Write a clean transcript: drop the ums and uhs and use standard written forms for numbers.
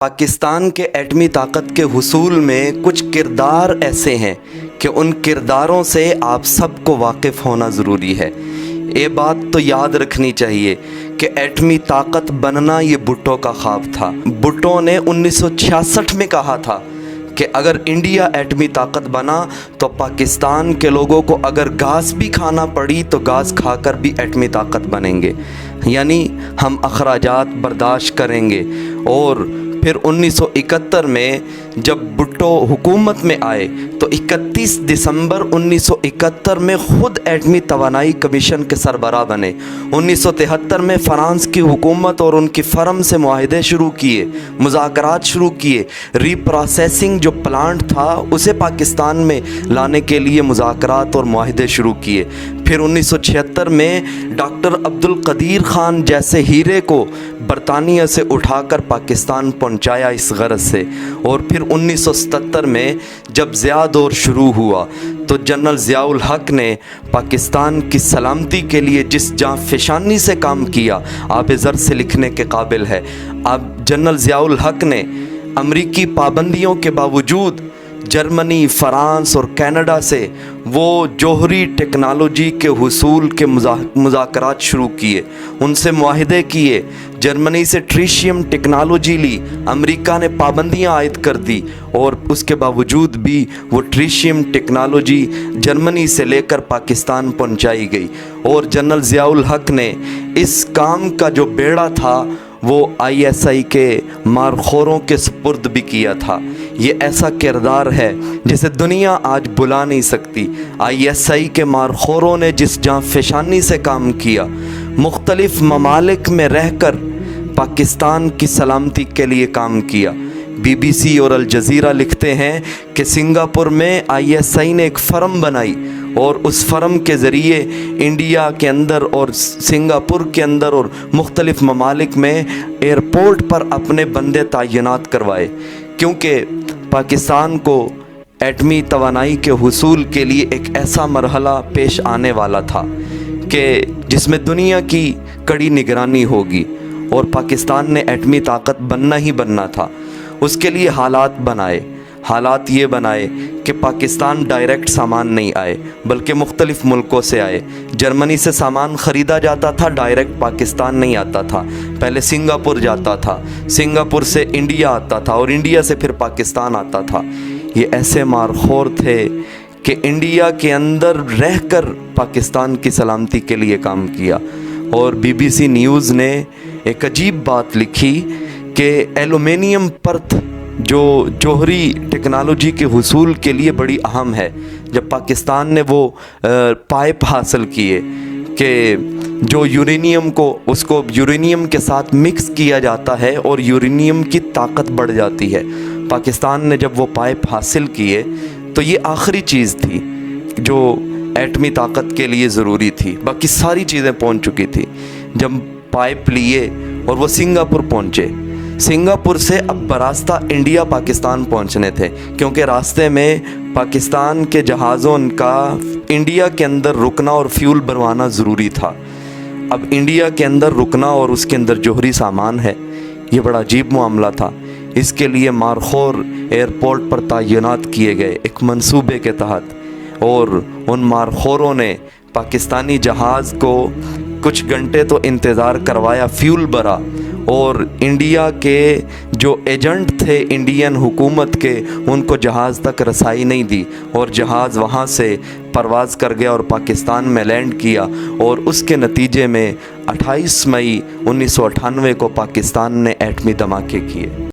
پاکستان کے ایٹمی طاقت کے حصول میں کچھ کردار ایسے ہیں کہ ان کرداروں سے آپ سب کو واقف ہونا ضروری ہے۔ یہ بات تو یاد رکھنی چاہیے کہ ایٹمی طاقت بننا یہ بھٹو کا خواب تھا۔ بھٹو نے 1966 میں کہا تھا کہ اگر انڈیا ایٹمی طاقت بنا تو پاکستان کے لوگوں کو اگر گھاس بھی کھانا پڑی تو گھاس کھا کر بھی ایٹمی طاقت بنیں گے، یعنی ہم اخراجات برداشت کریں گے۔ اور پھر 1971 میں جب بھٹو حکومت میں آئے تو 31 دسمبر 1971 میں خود ایٹمی توانائی کمیشن کے سربراہ بنے۔ 1973 میں فرانس کی حکومت اور ان کی فرم سے معاہدے شروع کیے، مذاکرات شروع کیے۔ ری پروسیسنگ جو پلانٹ تھا اسے پاکستان میں لانے کے لیے مذاکرات اور معاہدے شروع کیے۔ پھر 1976 میں ڈاکٹر عبدالقدیر خان جیسے ہیرے کو برطانیہ سے اٹھا کر پاکستان پہنچایا اس غرض سے۔ اور پھر 1977 میں جب ضیاء دور شروع ہوا تو جنرل ضیاء الحق نے پاکستان کی سلامتی کے لیے جس جاں فشانی سے کام کیا آب زر سے لکھنے کے قابل ہے۔ اب جنرل ضیاء الحق نے امریکی پابندیوں کے باوجود جرمنی، فرانس اور کینیڈا سے وہ جوہری ٹیکنالوجی کے حصول کے مذاکرات شروع کیے، ان سے معاہدے کیے۔ جرمنی سے ٹریشیم ٹیکنالوجی لی، امریکہ نے پابندیاں عائد کر دی اور اس کے باوجود بھی وہ ٹریشیم ٹیکنالوجی جرمنی سے لے کر پاکستان پہنچائی گئی۔ اور جنرل ضیاء الحق نے اس کام کا جو بیڑا تھا وہ ISI کے مارخوروں کے سپرد بھی کیا تھا۔ یہ ایسا کردار ہے جسے دنیا آج بلا نہیں سکتی۔ ISI کے مارخوروں نے جس جاں فشانی سے کام کیا، مختلف ممالک میں رہ کر پاکستان کی سلامتی کے لیے کام کیا۔ BBC اور الجزیرہ لکھتے ہیں کہ سنگاپور میں ISI نے ایک فرم بنائی اور اس فرم کے ذریعے انڈیا کے اندر اور سنگاپور کے اندر اور مختلف ممالک میں ایئرپورٹ پر اپنے بندے تعینات کروائے، کیونکہ پاکستان کو ایٹمی توانائی کے حصول کے لیے ایک ایسا مرحلہ پیش آنے والا تھا کہ جس میں دنیا کی کڑی نگرانی ہوگی اور پاکستان نے ایٹمی طاقت بننا ہی بننا تھا۔ اس کے لیے حالات یہ بنائے کہ پاکستان ڈائریکٹ سامان نہیں آئے بلکہ مختلف ملکوں سے آئے۔ جرمنی سے سامان خریدا جاتا تھا، ڈائریکٹ پاکستان نہیں آتا تھا، پہلے سنگاپور جاتا تھا، سنگاپور سے انڈیا آتا تھا اور انڈیا سے پھر پاکستان آتا تھا۔ یہ ایسے مارخور تھے کہ انڈیا کے اندر رہ کر پاکستان کی سلامتی کے لیے کام کیا۔ اور BBC نیوز نے ایک عجیب بات لکھی کہ ایلومینیم پرت جو جوہری ٹیکنالوجی کے حصول کے لیے بڑی اہم ہے، جب پاکستان نے وہ پائپ حاصل کیے کہ جو یورینیم کو اس کو یورینیم کے ساتھ مکس کیا جاتا ہے اور یورینیم کی طاقت بڑھ جاتی ہے۔ پاکستان نے جب وہ پائپ حاصل کیے تو یہ آخری چیز تھی جو ایٹمی طاقت کے لیے ضروری تھی، باقی ساری چیزیں پہنچ چکی تھی۔ جب پائپ لیے اور وہ سنگاپور پہنچے، سنگاپور سے اب براستہ انڈیا پاکستان پہنچنے تھے، کیونکہ راستے میں پاکستان کے جہازوں کا انڈیا کے اندر رکنا اور فیول بھروانا ضروری تھا۔ اب انڈیا کے اندر رکنا اور اس کے اندر جوہری سامان ہے، یہ بڑا عجیب معاملہ تھا۔ اس کے لیے مارخور ایئرپورٹ پر تعینات کیے گئے ایک منصوبے کے تحت، اور ان مارخوروں نے پاکستانی جہاز کو کچھ گھنٹے تو انتظار کروایا، فیول بھرا، اور انڈیا کے جو ایجنٹ تھے انڈین حکومت کے ان کو جہاز تک رسائی نہیں دی اور جہاز وہاں سے پرواز کر گیا اور پاکستان میں لینڈ کیا۔ اور اس کے نتیجے میں 28 مئی 1998 کو پاکستان نے ایٹمی دھماکے کیے۔